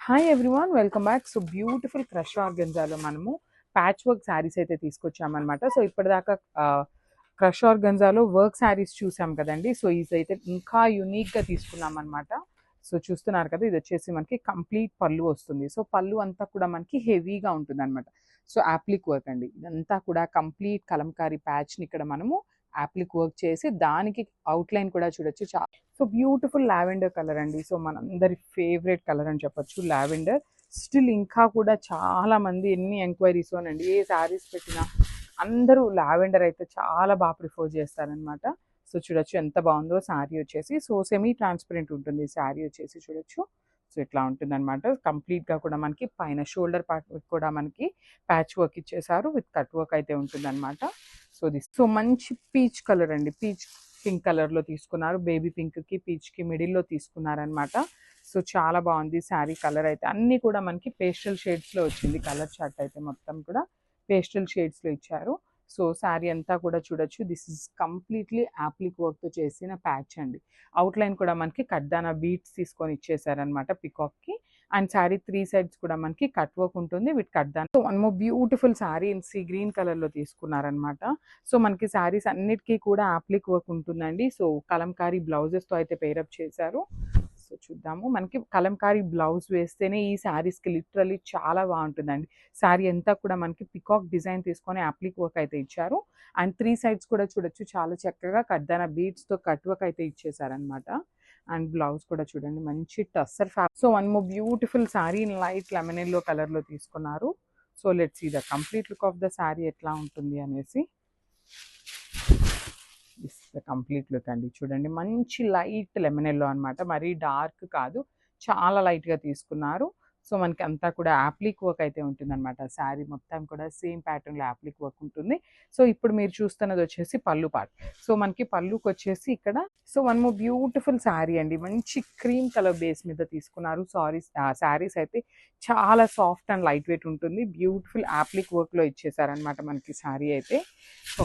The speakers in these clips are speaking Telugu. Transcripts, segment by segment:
Hi everyone, welcome back. So beautiful crush ఆర్గన్జాలో మనము ప్యాచ్ వర్క్ శారీస్ అయితే తీసుకొచ్చామన్నమాట. సో ఇప్పటిదాకా క్రష్ ఆర్గన్జాలో వర్క్ శారీస్ చూసాం కదండి. సో ఇదైతే ఇంకా యూనిక్గా తీసుకున్నాం అనమాట. సో చూస్తున్నారు కదా, ఇది వచ్చేసి మనకి కంప్లీట్ పళ్ళు వస్తుంది. సో పళ్ళు అంతా కూడా మనకి హెవీగా ఉంటుంది అనమాట. సో యాప్లిక్ వర్క్ అండి, ఇదంతా కూడా కంప్లీట్ కలంకారీ ప్యాచ్ని ఇక్కడ మనము యాప్లిక్ వర్క్ చేసి దానికి అవుట్లైన్ కూడా చూడొచ్చు. సో బ్యూటిఫుల్ లావెండర్ కలర్ అండి. సో మనందరి ఫేవరెట్ కలర్ అని చెప్పొచ్చు లావెండర్. స్టిల్ ఇంకా కూడా చాలా మంది ఎన్ని ఎంక్వైరీస్ అనండి, ఏ శారీస్ పెట్టినా అందరూ లావెండర్ అయితే చాలా బాగా ప్రిఫర్ చేస్తారనమాట. సో చూడొచ్చు ఎంత బాగుందో శారీ వచ్చేసి. సో సెమీ ట్రాన్స్పరెంట్ ఉంటుంది శారీ వచ్చేసి, చూడొచ్చు. సో ఇట్లా ఉంటుంది అనమాట. కంప్లీట్గా కూడా మనకి పైన షోల్డర్ పార్ట్ కూడా మనకి ప్యాచ్ వర్క్ ఇచ్చేసారు, విత్ కట్ వర్క్ అయితే ఉంటుంది అనమాట. సో మంచి పీచ్ కలర్ అండి, పీచ్ పింక్ కలర్లో తీసుకున్నారు. బేబీ పింక్కి పీచ్కి మిడిల్లో తీసుకున్నారనమాట. సో చాలా బాగుంది శారీ. కలర్ అయితే అన్నీ కూడా మనకి పేస్టల్ షేడ్స్లో వచ్చింది. కలర్ చార్ట్ అయితే మొత్తం కూడా పేస్టల్ షేడ్స్లో ఇచ్చారు. సో శారీ అంతా కూడా చూడొచ్చు. దిస్ ఇస్ కంప్లీట్లీ యాప్లిక్ వర్క్తో చేసిన ప్యాచ్ అండి. అవుట్లైన్ కూడా మనకి కడ్దానా బీట్స్ తీసుకొని ఇచ్చేసారనమాట పికాక్కి. అండ్ శారీ 3 సైడ్స్ కూడా మనకి కట్ వర్క్ ఉంటుంది విత్ కడ్దానా. So one more beautiful sari in sea green కలర్లో తీసుకున్నారనమాట. సో మనకి శారీస్ అన్నిటికీ కూడా యాప్లిక్ వర్క్ ఉంటుందండి. సో కలంకారీ బ్లౌజెస్తో అయితే పేరప్ చేశారు. సో చూద్దాము, మనకి కలంకారీ బ్లౌజ్ వేస్తేనే ఈ శారీస్కి లిటరల్లీ చాలా బాగుంటుందండి. శారీ అంతా కూడా మనకి పికాక్ డిజైన్ తీసుకొని యాప్లిక్ వర్క్ అయితే ఇచ్చారు. అండ్ 3 సైడ్స్ కూడా చూడొచ్చు, చాలా చక్కగా కడ్దానా బీడ్స్తో కట్ వర్క్ అయితే ఇచ్చేసారనమాట. అండ్ బ్లౌజ్ కూడా చూడండి, మంచి tussar fabric. So one more beautiful sari in light lemon yellow కలర్లో తీసుకున్నారు. So let's see the complete look of the sari ఎట్లా ఉంటుంది అనేసి. దిస్ ద కంప్లీట్ లుక్ అండి, చూడండి. మంచి లైట్ లెమన్ ఎల్లో అనమాట, మరీ డార్క్ కాదు, చాలా లైట్గా తీసుకున్నారు. సో మనకి అంతా కూడా యాప్లిక్ వర్క్ అయితే ఉంటుందన్నమాట. శారీ మొత్తం కూడా సేమ్ ప్యాటర్న్లో యాప్లిక్ వర్క్ ఉంటుంది. సో ఇప్పుడు మీరు చూస్తున్నది వచ్చేసి పళ్ళు పార్ట్. సో మనకి పళ్ళుకి వచ్చేసి ఇక్కడ so one more beautiful sari అండి, మంచి క్రీమ్ కలర్ బేస్ మీద తీసుకున్నారు. శారీస్ అయితే చాలా సాఫ్ట్ అండ్ లైట్ వెయిట్ ఉంటుంది. బ్యూటిఫుల్ యాప్లిక్ వర్క్లో ఇచ్చేసారనమాట మనకి శారీ అయితే.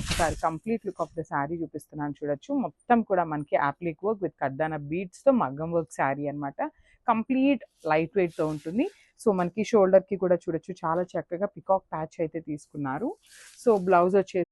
ఒకసారి complete look of the sari చూపిస్తున్నాను, చూడొచ్చు. మొత్తం కూడా మనకి యాప్లిక్ వర్క్ విత్ కడ్దానా బీడ్స్తో మగ్గం వర్క్ శారీ అనమాట. కంప్లీట్ లైట్ వెయిట్తో ఉంటుంది. సో మనకి షోల్డర్కి కూడా చూడొచ్చు, చాలా చక్కగా పికాక్ ప్యాచ్ అయితే తీసుకున్నారు. సో బ్లౌజ్ వచ్చేసి